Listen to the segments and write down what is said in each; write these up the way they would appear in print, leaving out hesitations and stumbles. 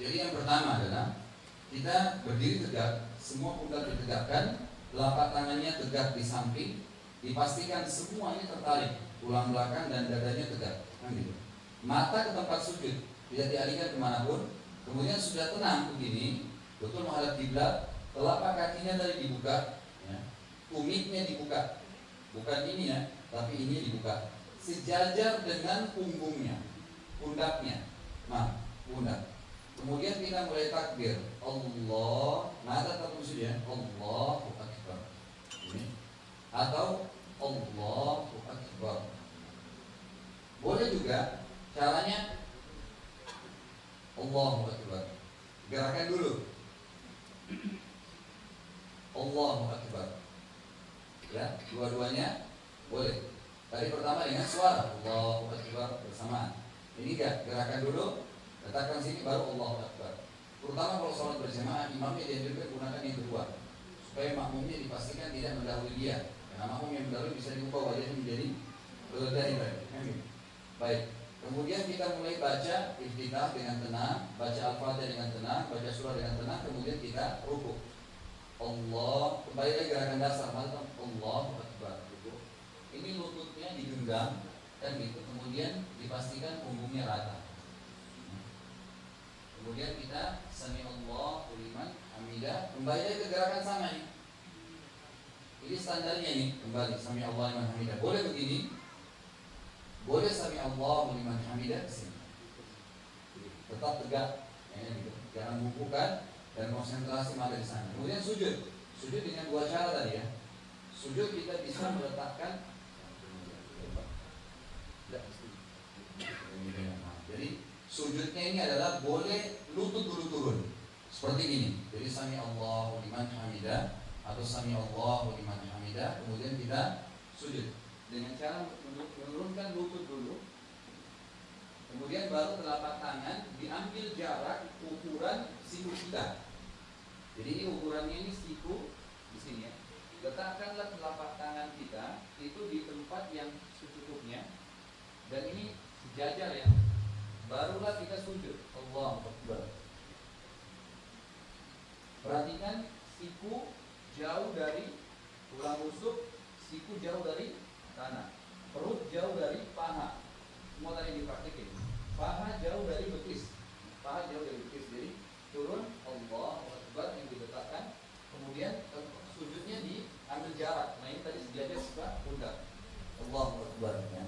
Jadi yang pertama adalah kita berdiri tegak, semua pundak ditegakkan, telapak tangannya tegak di samping, dipastikan semuanya tertarik, tulang belakang dan dadanya tegak. Gitu. Mata ke tempat sujud, tidak dialihkan kemanapun. Kemudian sudah tenang begini, betul menghadap kiblat, telapak kakinya tadi dibuka, ya. Tumitnya dibuka, bukan ini ya, tapi ini dibuka, sejajar dengan punggungnya, pundaknya, pundak. Kemudian kita mulai takbir, Allah, mata tertutup ya, Allahu Akbar, ini, atau Allahu Akbar. Boleh juga caranya Allahu Akbar, gerakan dulu, Allahu Akbar, ya, dua-duanya boleh. Tadi pertama dengan suara Allahu Akbar bersamaan. Ini enggak, gerakan dulu, letakkan sini baru Allahu Akbar. Terutama kalau sholat berjamaah, imamnya dianjurkan gunakan yang kedua, supaya makmumnya dipastikan tidak mendahului dia. Karena makmum yang mendahului bisa diubah wajahnya menjadi dari tadi. Baik. Kemudian kita mulai baca iftitah dengan tenang, baca Al-Fatihah dengan tenang, baca surah dengan tenang, kemudian kita rukuk. Allah, kembali lagi gerakan dasar, mantap, Allahu Akbar. Ini lututnya digenggam dan gitu, kemudian dipastikan punggungnya rata. Kemudian kita sami Allahu liman hamidah, kembali lagi ke gerakan sama nih. Ini standarnya nih, kembali sami Allahu liman hamidah. Boleh begini, boleh sami Allahu liman hamidah kesini. Tetap tegak, ya, gitu. Jangan bukukan dan konsentrasi mata di sana. Kemudian sujud, sujud dengan dua cara tadi ya. Sujud kita bisa meletakkan, jadi sujudnya ini adalah boleh lutut dulu turun seperti ini. Jadi sami Allahu liman hamidah atau sami Allahu liman hamidah, kemudian kita sujud dengan cara menurunkan lutut dulu. Kemudian baru telapak tangan diambil jarak ukuran siku kita. Jadi ini ukurannya ini siku di sini ya. Letakkanlah telapak tangan kita itu di tempat yang secukupnya dan ini sejajar ya. Barulah kita sujud. Allahu Akbar. Perhatikan siku jauh dari tulang rusuk, siku jauh dari tanah, perut jauh dari paha. Semua tadi dipraktikin. Paha jauh dari betis. Paha jauh dari betis. Jadi turun Allahu Akbar yang diletakkan. Kemudian sujudnya diambil jarak. Nah ini tadi sejajar sebelah pundak. Allahu Akbar ya.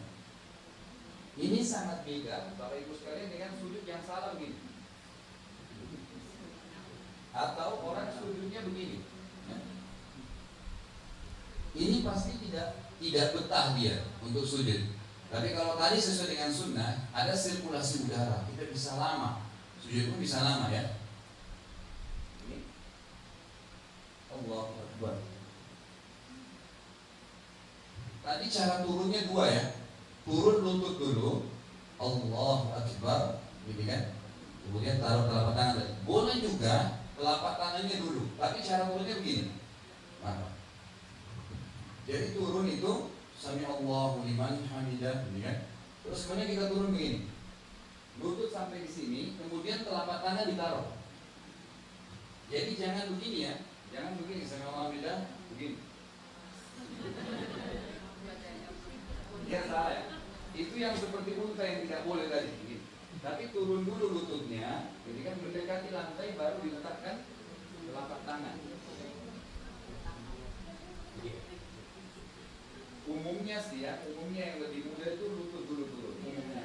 Ini sangat beda Bapak Ibu sekalian dengan sujud yang salah begini. Atau orang sujudnya begini ya. Ini pasti tidak betah dia untuk sujud. Tapi kalau tadi sesuai dengan sunnah, ada sirkulasi udara, kita bisa lama, sujud pun bisa lama ya. Ini Allahu Akbar. Tadi cara turunnya dua ya. Turun lutut dulu, Allahu Akbar, gitu kan? Kemudian taruh telapak tangan lagi. Boleh juga telapak tangannya dulu, tapi cara turunnya begini. Nah, jadi turun itu sami Allahu liman hamidah, gitu kan? Terus kemudian kita turun begini, lutut sampai di sini, kemudian telapak tangan ditaruh. Jadi jangan begini ya, jangan begini sami Allahu hamidah, begini. Ya salah ya. Itu yang seperti unta yang tidak boleh tadi gitu. Tapi turun dulu lututnya, jadi kan mendekati lantai baru diletakkan telapak tangan. Umumnya sih ya, umumnya yang lebih mudah itu lutut dulu turun umumnya.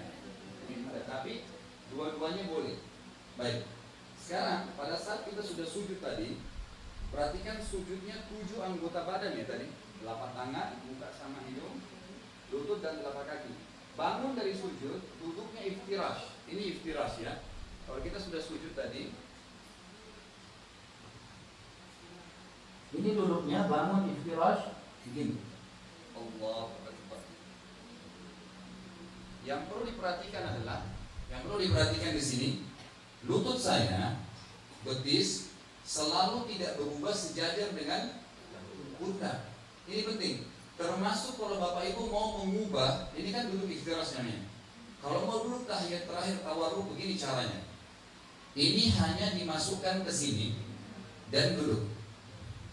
Tapi dua-duanya boleh. Baik. Sekarang pada saat kita sudah sujud tadi, perhatikan sujudnya 7 anggota badan ya tadi. Telapak tangan, muka sama hidung, lutut dan telapak kaki. Bangun dari sujud, duduknya iftirash. Ini iftirash ya. Kalau kita sudah sujud tadi, ini duduknya bangun iftirash begini. Allahu Akbar. Yang perlu diperhatikan adalah, yang perlu diperhatikan di sini, lutut saya, betis selalu tidak berubah sejajar dengan pundak. Ini penting. Termasuk kalau Bapak Ibu mau mengubah, ini kan duduk iftirash namanya. Kalau mau duduk tahiyat terakhir tawarruk begini caranya. Ini hanya dimasukkan ke sini dan duduk.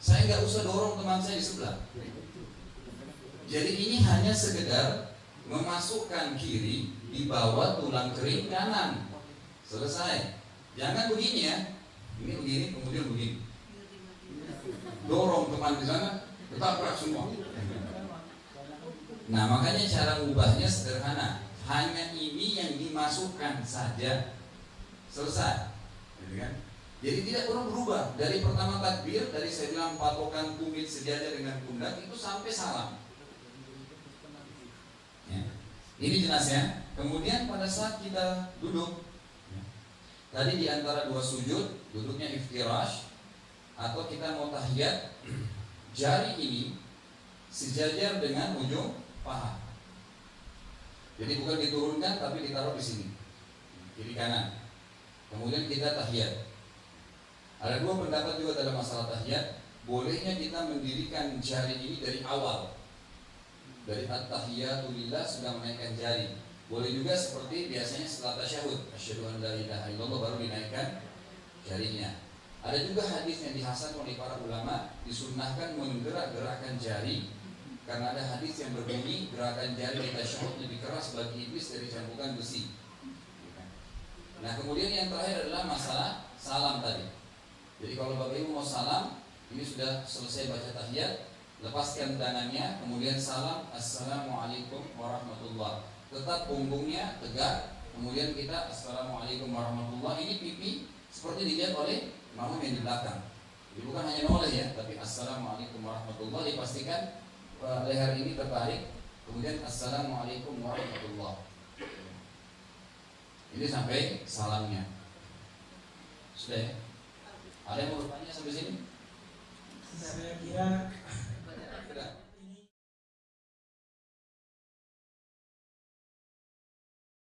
Saya nggak usah dorong teman saya di sebelah. Jadi ini hanya sekedar memasukkan kiri di bawah tulang kering kanan. Selesai. Jangan begini ya. Ini begini, kemudian begini. Dorong teman di sana, ketabrak semua. Nah, makanya cara mengubahnya sederhana. Hanya ini yang dimasukkan saja. Selesai. Gitu kan? Jadi tidak perlu berubah. Dari pertama takbir, dari saya bilang patokan tumit sejajar dengan pundak itu sampai salam. Ya. Ini jelas ya. Kemudian pada saat kita duduk, ya. Tadi di antara dua sujud, duduknya iftirash, atau kita mau tahiyat, jari ini sejajar dengan ujung paha. Jadi bukan diturunkan tapi ditaruh di sini, kiri kanan. Kemudian kita tahiyat. Ada dua pendapat juga dalam masalah tahiyat. Bolehnya kita mendirikan jari ini dari awal, dari at-tahiyatu lillah sudah menaikkan jari. Boleh juga seperti biasanya setelah tasyahud, asyhadu an la ilaha illallah, baru dinaikkan jarinya. Ada juga hadis yang dihasankan oleh para ulama, disunnahkan menggerak-gerakkan jari, karena ada hadis yang berbunyi gerakan jari di tasyahud lebih keras bagi iblis dari cambukan besi. Nah, kemudian yang terakhir adalah masalah salam tadi. Jadi kalau Bapak Ibu mau salam, ini sudah selesai baca tahiyat, lepaskan tangannya, kemudian salam, assalamualaikum warahmatullah. Tetap punggungnya tegak, kemudian kita assalamualaikum warahmatullah. Ini pipi seperti dilihat oleh makmum yang di belakang. Jadi bukan hanya noleh ya, tapi assalamualaikum warahmatullah. Dipastikan leher ini tertarik, kemudian assalamualaikum warahmatullah. Ini sampai salamnya. Sudah ya? Ada yang mau bertanya sampai sini? Saya kira